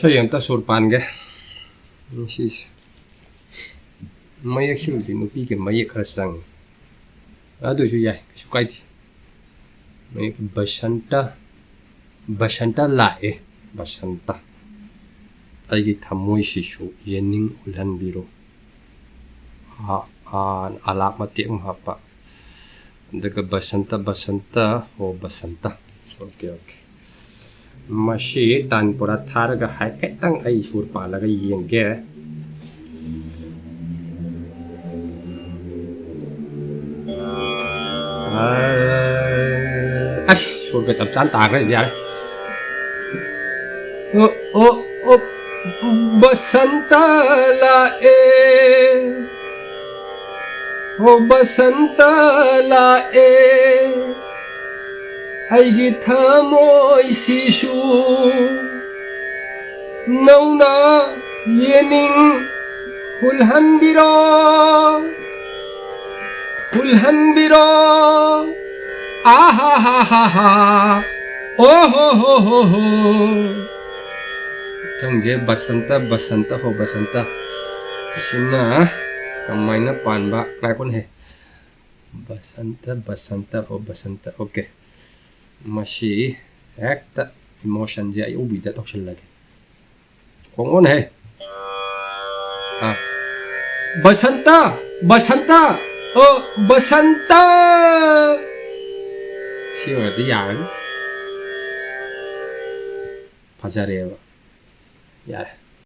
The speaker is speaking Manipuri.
Sayang ta surpan ke. Sis. Mayak sul di nupi ke mayak khasang. Adusu yai sukai ti. Mayak basanta lae basanta. Aigi thamoi sisu yening ulhan biro. Alak mati hapa. Daga basanta ho basanta. Okay. Masi tan pura thar ga hai petang ai sur pa la ga yeng ge sur ga chap chan ta ga ya o basanta la Aigi thamoi sisu nauna yening hulhan biro ha oh tangje basanta ho basanta sina kamaina panba mai kon he basanta ho basanta okay Masi ekta emotion dia ay ubi da toksel lagi. Kung on he. Basanta. Oh, basanta. Siya di yan. Pajarewa. Yan.